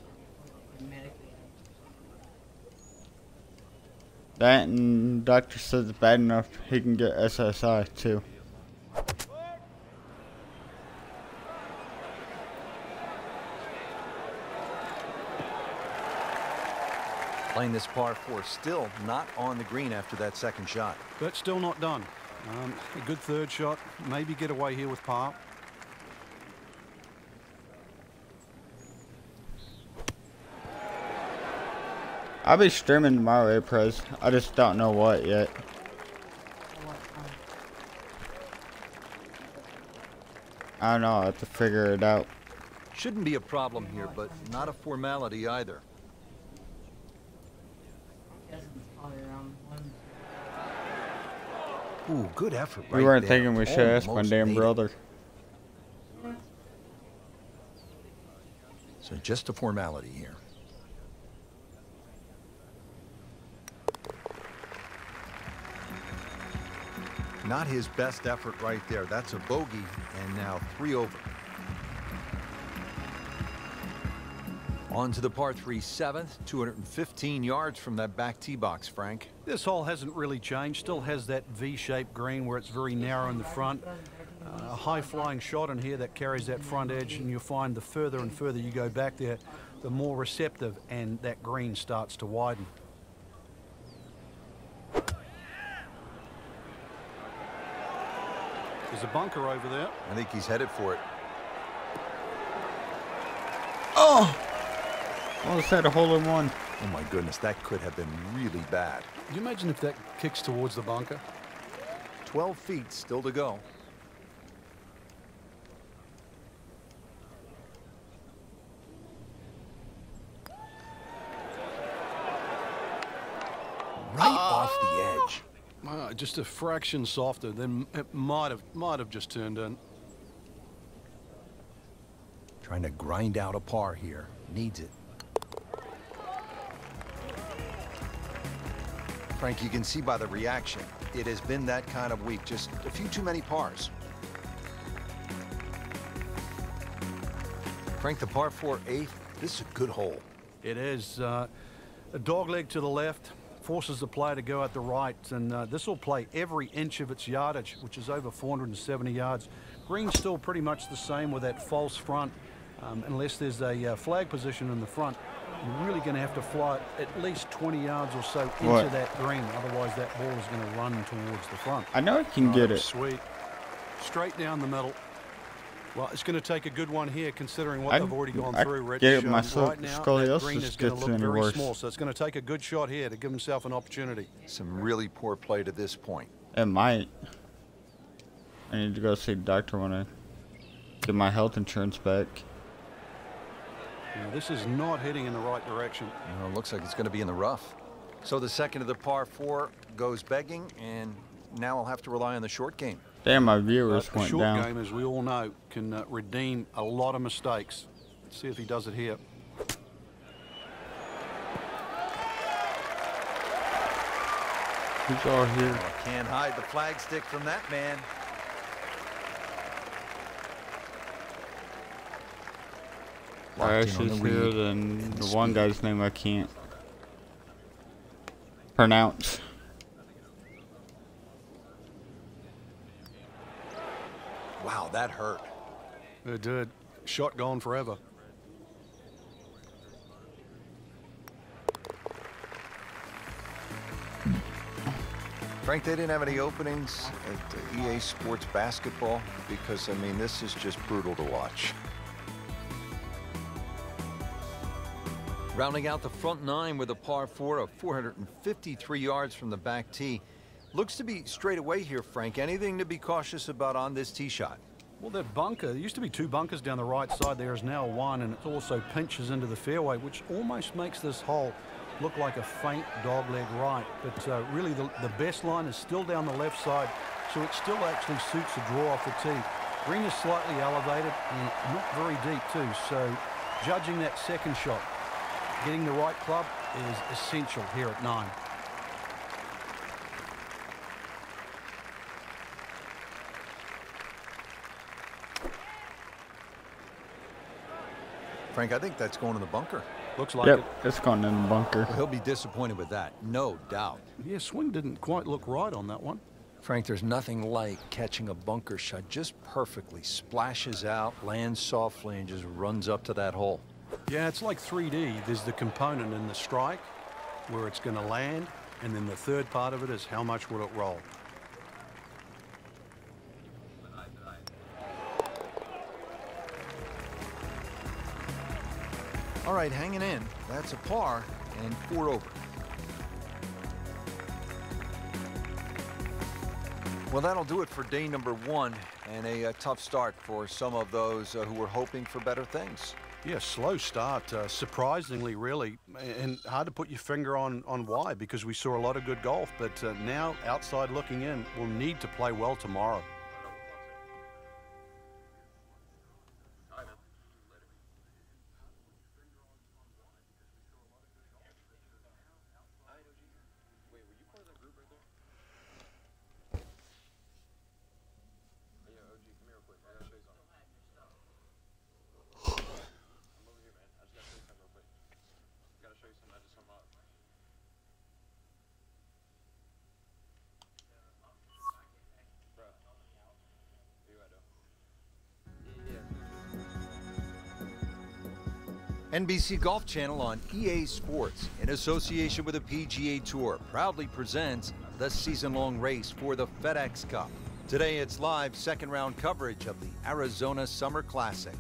Speaker 1: That and doctor says it's bad enough he can get SSI too.
Speaker 2: Playing this par 4, still not on the green after that second shot.
Speaker 3: But still not done. A good third shot. Maybe get away here with par.
Speaker 1: I'll be streaming tomorrow, A-Prez. I just don't know what yet. I don't know. I have to figure it out.
Speaker 2: Shouldn't be a problem here, but not a formality either. Ooh, good effort right
Speaker 1: We weren't
Speaker 2: there.
Speaker 1: thinking we should ask my
Speaker 2: Almost
Speaker 1: damn
Speaker 2: made it.
Speaker 1: brother.
Speaker 2: So just a formality here. Not his best effort right there. That's a bogey, and now 3 over. On to the par 3 7th, 215 yards from that back tee box, Frank.
Speaker 3: This hole hasn't really changed. Still has that V-shaped green where it's very narrow in the front. A high-flying shot in here that carries that front edge, and you'll find the further and further you go back there, the more receptive and that green starts to widen. There's a bunker over there.
Speaker 2: I think he's headed for it.
Speaker 1: Oh! Almost had a hole in one.
Speaker 2: Oh my goodness, that could have been really bad.
Speaker 3: Can you imagine if that kicks towards the bunker?
Speaker 2: 12 feet still to go. Right off the edge.
Speaker 3: Just a fraction softer, then it might have just turned in.
Speaker 2: Trying to grind out a par here. Needs it. Frank, you can see by the reaction, it has been that kind of week. Just a few too many pars. Frank, the par 4 8th, this is a good hole.
Speaker 3: It is a dog leg to the left, forces the player to go out the right, and this will play every inch of its yardage, which is over 470 yards. Green's still pretty much the same with that false front, unless there's a flag position in the front. You're really going to have to fly it at least 20 yards or so into that green, otherwise that ball is going to run towards the front.
Speaker 1: I know I can get it.
Speaker 3: Sweet. Straight down the middle. Well, it's going to take a good one here, considering what they've already gone through, Rich.
Speaker 1: Get it, my
Speaker 3: right now, that
Speaker 1: scoliosis
Speaker 3: green is going to
Speaker 1: gets
Speaker 3: look
Speaker 1: any
Speaker 3: very
Speaker 1: worse.
Speaker 3: small, so it's going to take a good shot here to give himself an opportunity.
Speaker 2: Some really poor play to this point.
Speaker 1: It might. I need to go see the doctor when I get my health insurance back.
Speaker 3: Now, this is not heading in the right direction.
Speaker 2: Well, it looks like it's going to be in the rough. So the second of the par 4 goes begging, and now I'll have to rely on the short game.
Speaker 1: Damn, my viewers
Speaker 3: The
Speaker 1: went
Speaker 3: short
Speaker 1: down.
Speaker 3: game, as we all know, can redeem a lot of mistakes. Let's see if he does it here.
Speaker 1: Who's all here?
Speaker 2: Oh, can't hide the flag stick from that man.
Speaker 1: Ash is here, then the one guy's name I can't pronounce.
Speaker 2: Wow, that hurt.
Speaker 3: It did. Shot gone forever.
Speaker 4: Frank, they didn't have any openings at EA Sports Basketball because, I mean, this is just brutal to watch.
Speaker 2: Rounding out the front nine with a par 4 of 453 yards from the back tee. Looks to be straight away here, Frank. Anything to be cautious about on this tee shot?
Speaker 3: Well, that bunker, there used to be 2 bunkers down the right side. There is now 1, and it also pinches into the fairway, which almost makes this hole look like a faint dogleg right. But really, the best line is still down the left side, so it still actually suits a draw off the tee. Green is slightly elevated and not very deep, too. So judging that second shot, getting the right club is essential here at 9.
Speaker 2: Frank, I think that's going in the bunker.
Speaker 3: Looks like
Speaker 1: Yep,
Speaker 3: it.
Speaker 1: it's gone in the bunker.
Speaker 2: Well, he'll be disappointed with that, no doubt.
Speaker 3: Yeah, swing didn't quite look right on that one.
Speaker 2: Frank, there's nothing like catching a bunker shot just perfectly. Splashes out, lands softly, and just runs up to that hole.
Speaker 3: Yeah, it's like 3D. There's the component in the strike where it's going to land, and then the third part of it is how much will it roll.
Speaker 2: All right, hanging in. That's a par and 4 over. Well, that'll do it for day number 1, and a tough start for some of those who were hoping for better things.
Speaker 3: Yeah, slow start, surprisingly, really, and hard to put your finger on why, because we saw a lot of good golf, but now, outside looking in, we'll need to play well tomorrow.
Speaker 2: NBC Golf Channel on EA Sports, in association with the PGA Tour, proudly presents the season-long race for the FedEx Cup. Today it's live second-round coverage of the Arizona Summer Classic.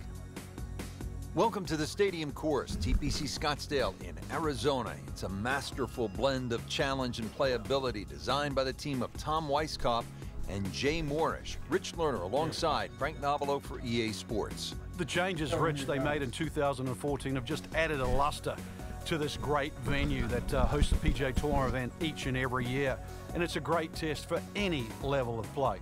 Speaker 2: Welcome to the Stadium Course, TPC Scottsdale in Arizona. It's a masterful blend of challenge and playability designed by the team of Tom Weisskopf and Jay Morrish. Rich Lerner alongside Frank Nobilo for EA Sports.
Speaker 3: The changes, Rich, they made in 2014 have just added a luster to this great venue that hosts the PGA Tour event each and every year. And it's a great test for any level of play.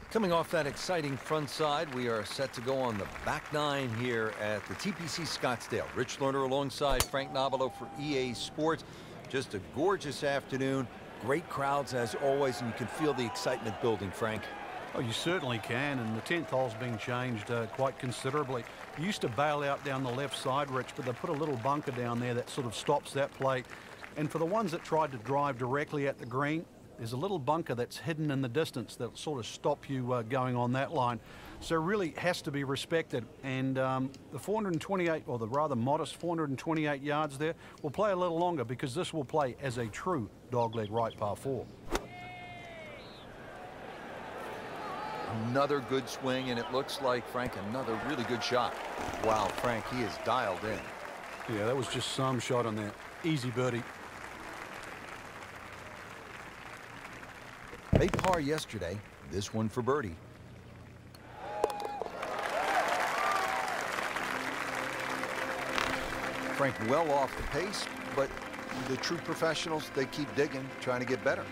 Speaker 2: Coming off that exciting front side, we are set to go on the back 9 here at the TPC Scottsdale. Rich Lerner alongside Frank Nobilo for EA Sports. Just a gorgeous afternoon. Great crowds as always, and you can feel the excitement building, Frank.
Speaker 3: Oh, you certainly can, and the 10th hole's being changed quite considerably. You used to bail out down the left side, Rich, but they put a little bunker down there that sort of stops that play. And for the ones that tried to drive directly at the green, there's a little bunker that's hidden in the distance that'll sort of stop you going on that line. So really has to be respected. And the 428, or the rather modest 428 yards there, will play a little longer because this will play as a true dogleg right par 4.
Speaker 2: Another good swing, and it looks like, Frank, another really good shot. Wow, Frank, he is dialed in.
Speaker 3: Yeah, that was just some shot on that. Easy birdie.
Speaker 2: Made par yesterday, this one for birdie. Frank well off the pace, but the true professionals, they keep digging, trying to get better.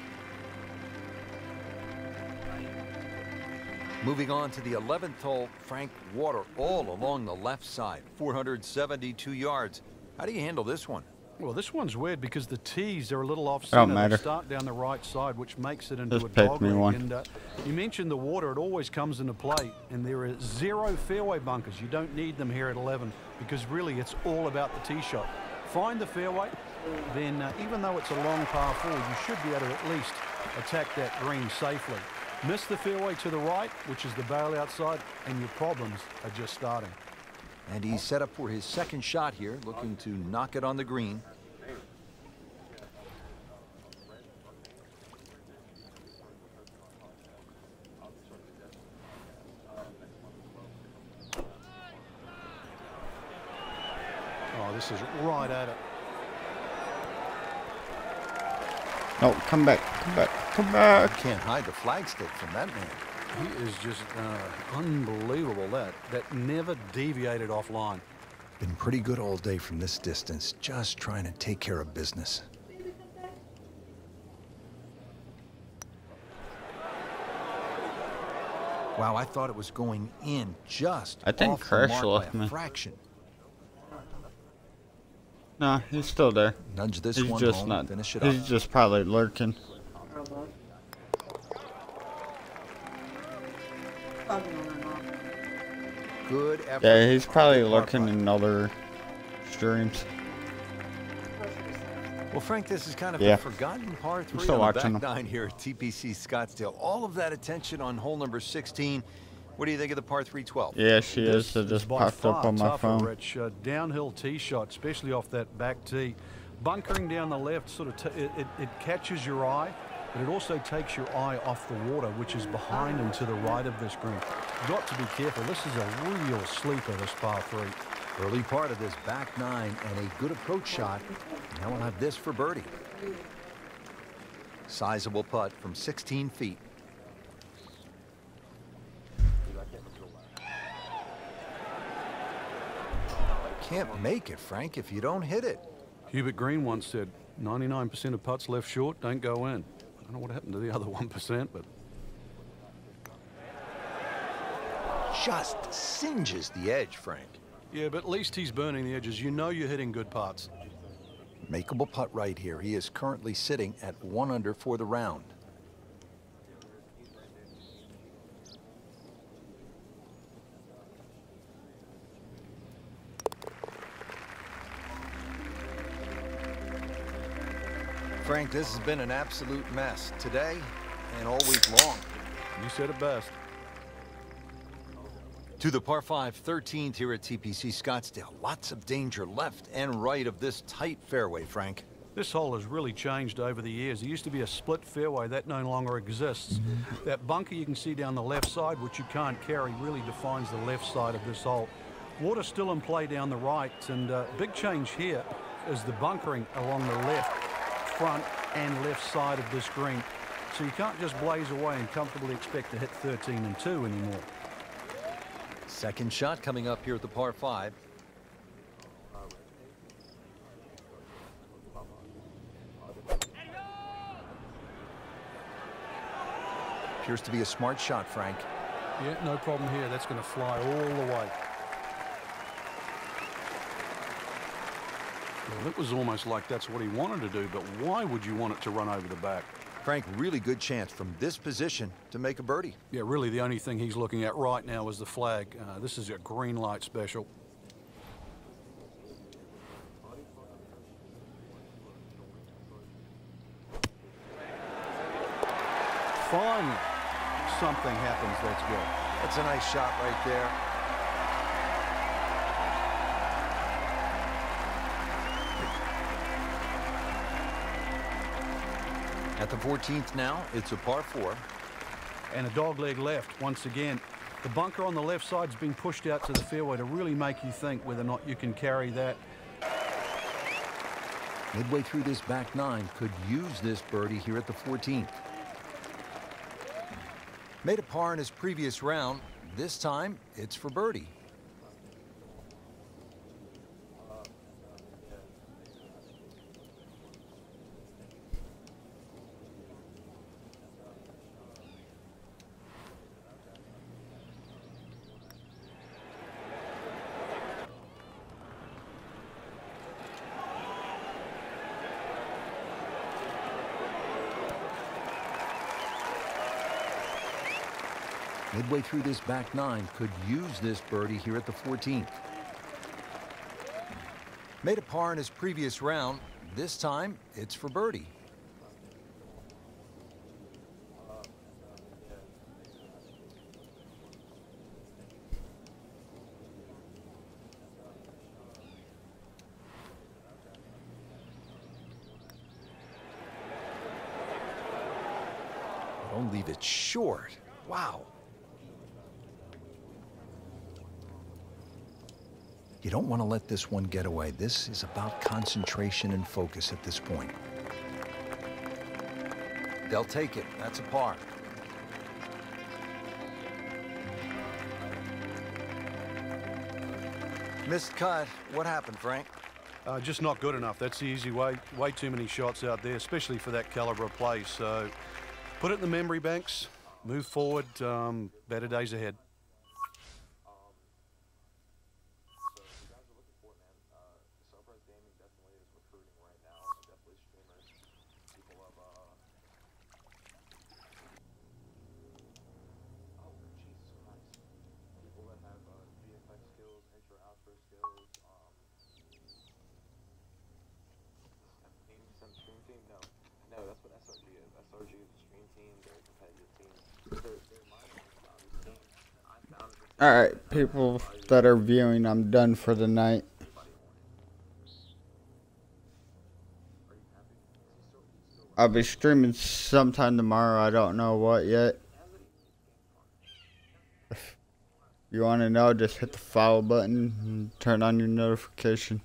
Speaker 2: Moving on to the 11th hole, Frank, water all along the left side, 472 yards. How do you handle this one?
Speaker 3: Well, this one's weird because the tees are a little off
Speaker 1: Don't
Speaker 3: center.
Speaker 1: matter.
Speaker 3: They start down the right side, which makes it into
Speaker 1: Just
Speaker 3: a
Speaker 1: pick
Speaker 3: dog
Speaker 1: me
Speaker 3: leg.
Speaker 1: one.
Speaker 3: And you mentioned the water; it always comes into play. And there are 0 fairway bunkers. You don't need them here at 11 because really it's all about the tee shot. Find the fairway, then even though it's a long par 4, you should be able to at least attack that green safely. Miss the fairway to the right, which is the bail outside, and your problems are just starting.
Speaker 2: And he's set up for his second shot here, looking to knock it on the green.
Speaker 3: Oh, this is right at it.
Speaker 1: No, come back, come back, come back.
Speaker 2: Can't hide the flagstick from that man.
Speaker 3: He is just unbelievable. That never deviated offline.
Speaker 2: Been pretty good all day from this distance, just trying to take care of business. Wow, I thought it was going in just
Speaker 1: I think
Speaker 2: off the
Speaker 1: Crash
Speaker 2: mark
Speaker 1: left
Speaker 2: by a
Speaker 1: me.
Speaker 2: fraction.
Speaker 1: No, he's still there.
Speaker 2: Nudge this
Speaker 1: He's
Speaker 2: one
Speaker 1: just
Speaker 2: home,
Speaker 1: not.
Speaker 2: finish it
Speaker 1: He's
Speaker 2: up.
Speaker 1: just probably lurking.
Speaker 5: Probably. Probably on and off.
Speaker 2: Good effort.
Speaker 1: Yeah, he's probably
Speaker 2: on the par
Speaker 1: lurking
Speaker 2: five.
Speaker 1: in other streams.
Speaker 2: Well, Frank, this is kind of
Speaker 1: Yeah.
Speaker 2: a forgotten par 3
Speaker 1: still
Speaker 2: on the
Speaker 1: watching
Speaker 2: back
Speaker 1: them.
Speaker 2: 9 here at TPC Scottsdale. All of that attention on hole number 16. What do you think of the par 3 12?
Speaker 1: Yeah, she is. It
Speaker 3: This
Speaker 1: just
Speaker 3: by
Speaker 1: popped up
Speaker 3: far
Speaker 1: on my
Speaker 3: tougher,
Speaker 1: phone.
Speaker 3: Rich. Downhill tee shot, especially off that back tee. Bunkering down the left sort of it catches your eye, but it also takes your eye off the water, which is behind and to the right of this green. You've got to be careful. This is a real sleeper, this par 3.
Speaker 2: Early part of this back 9 and a good approach shot. Now we'll have this for birdie. Sizable putt from 16 feet. Can't make it, Frank, if you don't hit it.
Speaker 3: Hubert Green once said, 99% of putts left short don't go in. I don't know what happened to the other 1%, but
Speaker 2: Just singes the edge, Frank.
Speaker 3: yeah, but at least he's burning the edges. You know you're hitting good putts.
Speaker 2: Makeable putt right here. He is currently sitting at 1 under for the round. Frank, this has been an absolute mess today and all week long.
Speaker 3: You said it best.
Speaker 2: To the par 5 13th here at TPC Scottsdale. Lots of danger left and right of this tight fairway, Frank.
Speaker 3: This hole has really changed over the years. There used to be a split fairway. That no longer exists. That bunker you can see down the left side, which you can't carry, really defines the left side of this hole. Water still in play down the right, and big change here is the bunkering along the left, front and left side of this green. So you can't just blaze away and comfortably expect to hit 13 and 2 anymore.
Speaker 2: Second shot coming up here at the par 5. Appears to be a smart shot, Frank.
Speaker 3: Yeah, no problem here. That's going to fly all the way. Well, it was almost like that's what he wanted to do, but why would you want it to run over the back?
Speaker 2: Frank, really good chance from this position to make a birdie.
Speaker 3: Yeah, really the only thing he's looking at right now is the flag. This is a green light special. Finally, something happens that's good.
Speaker 2: That's a nice shot right there. At the 14th now, it's a par 4.
Speaker 3: And a dog leg left once again. The bunker on the left side's been pushed out to the fairway to really make you think whether or not you can carry that.
Speaker 2: Midway through this back 9, could use this birdie here at the 14th. Made a par in his previous round. This time, it's for birdie. Midway through this back nine, could use this birdie here at the 14th. Made a par in his previous round. This time, it's for birdie. Don't leave it short. Wow. You don't want to let this one get away. This is about concentration and focus at this point. They'll take it. That's a par. Missed cut. What happened, Frank?
Speaker 3: Just not good enough. That's the easy way. Way too many shots out there, especially for that caliber of play. So put it in the memory banks, move forward, better days ahead.
Speaker 7: No, that's what SRG is. SRG is a stream team. They're a competitive team.
Speaker 1: Alright, people that are viewing, I'm done for the night. I'll be streaming sometime tomorrow. I don't know what yet. If you want to know, just hit the follow button and turn on your notification.